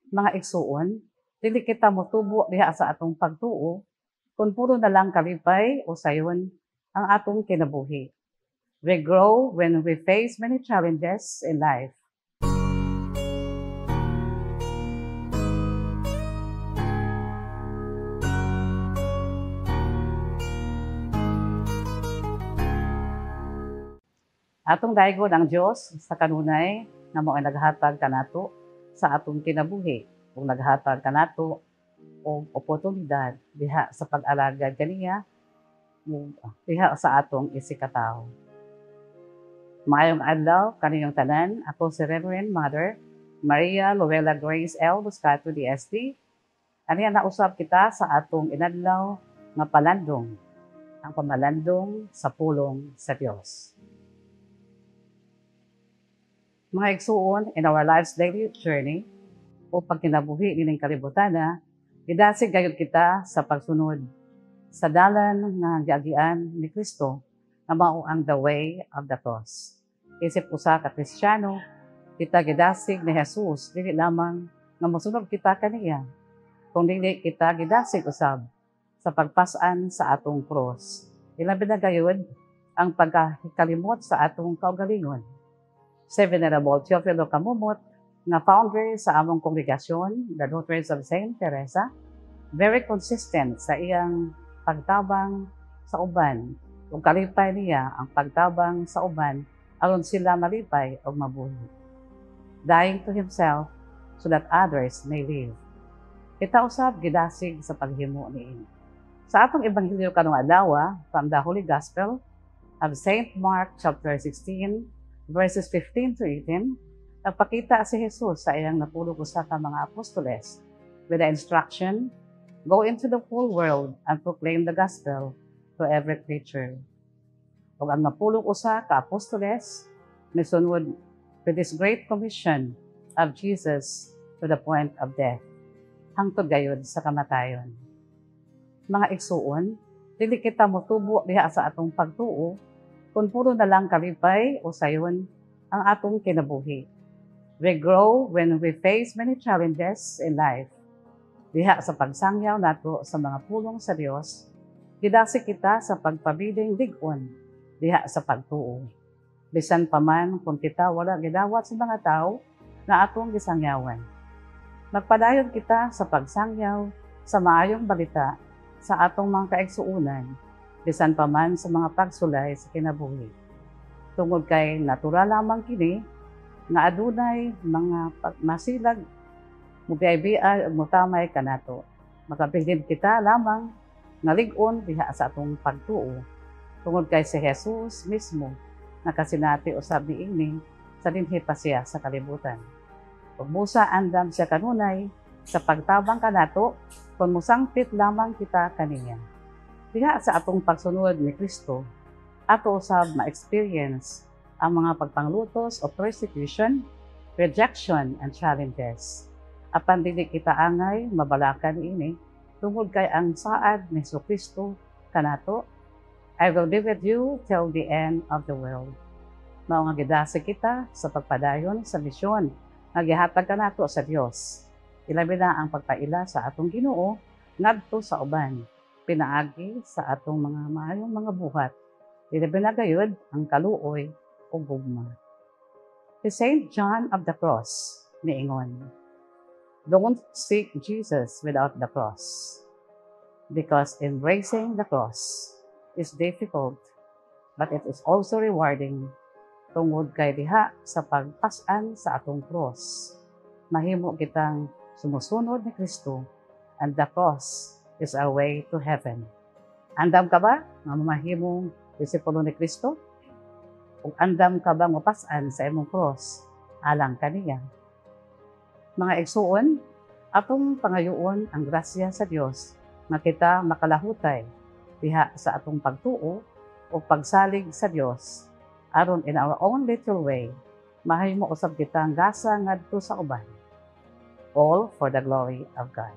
Mga igsuon, dili kita motubo diha sa atong pagtuo kung puro na lang kalipay o sayon ang atong kinabuhi. We grow when we face many challenges in life. Atong daygon ang Dios sa kanunay nga mao ang naghatag kanato sa atong kinabuhi ug naghatag kanato og oportunidad diha sa pag-alagad kaniya ug diha sa atong isikatawo. Maayong adlaw kaniyong tanan, ako si Reverend Mother Maria Luella Grace L. Buscato DSD. Aniya nausab kita sa atong inadlaw nga palandong, ang pamalandong sa pulong sa Dios. Mga igsuon, in our life's daily journey o pagkinabuhi nining kalibutana, gidasig gayud kita sa pagsunod sa dalan nga giagian ni Kristo nga mao ang the way of the cross. Isip usa ka Kristiyano, kita gidasig ni Jesus dili lamang nga mosunod kita kaniya, kung dili kita gidasig usab sa pagpas-an sa atong cross. Ilabi na gayud ang pagkakalimot sa atong kaugalingon. Si Venerable Teofilo Camumot, nga founder sa among kongregasyon, the Daughters of Saint Teresa, very consistent sa iyang pagtabang sa uban. Kung kalipay niya ang pagtabang sa uban, aron sila malipay o mabuhi. Dying to himself so that others may live. Kita usab gidasig sa paghimo niini. Sa atong ebanghelyo kanong adlaw, from the Holy Gospel of Saint Mark chapter 16, verses 15 to 18, nagpakita si Jesus sa iyang napulog usa ka mga apostoles with the instruction, go into the whole world and proclaim the gospel to every creature. Ug ang napulog usa ka apostoles misunod with this great commission of Jesus to the point of death, hangtod gayud sa kamatayon. Mga igsuon, dili kita motubo diha sa atong pagtuo kung puro na lang kalipay o sayon ang atong kinabuhi. We grow when we face many challenges in life. Diha sa pagsangyaw nato sa mga pulong sa Dios, gidasig kita sa pagpabiling lig-on diha sa pagtuo. Bisan pa man kung kita wala gidawat sa mga tao na atong gisangyawan. Magpadayon kita sa pagsangyaw sa maayong balita sa atong mga kaigsuonan, bisan pa man sa mga pagsulay sa kinabuhi. Tungod kay natural lamang kini nga adunay mga masilag mubiyay-biyay ug mutamay kanato. Makabilin kita lamang nga lig-on diha sa atong pagtuo. Tungod kay si Jesus mismo nakasinati usab niini sa dinhi pa siya sa kalibutan. Ug busa andam siya kanunay sa pagtabang kanato kung musangpit lamang kita kaniya. Diha sa atong pagsunod ni Kristo, ato usab ma-experience ang mga pagpanglutos o persecution, rejection, and challenges. Apan dili kita angay mabalakan ini tungod kay ang saad ni Kristo kanato, I will be with you till the end of the world. Mao nga gidasig kita sa pagpadayon sa misyon nga gihatag kanato sa Dios. Ilabi na ang pagpaila sa atong Ginoo ngadto sa uban, pinaagi sa atong mga maayong mga buhat. Ilabi na gayud ang kaluoy o gugma. Si Saint John of the Cross niingon, don't seek Jesus without the cross, because embracing the cross is difficult, but it is also rewarding tungod kay diha sa pagpas-an sa atong cross. Mahimo kitang sumusunod ni Kristo, and the cross is our way to heaven. Andam ka ba nga mahimong disipulo ni Kristo? Ug andam ka ba mapas-an sa imong cross alang kaniya? Mga igsuon, atong pangayoon ang grasya sa Dios nga kita makalahutay diha sa atong pagtuo o pagsalig sa Dios aron in our own little way mahimo usab kitang gasa ngadto sa uban, all for the glory of God.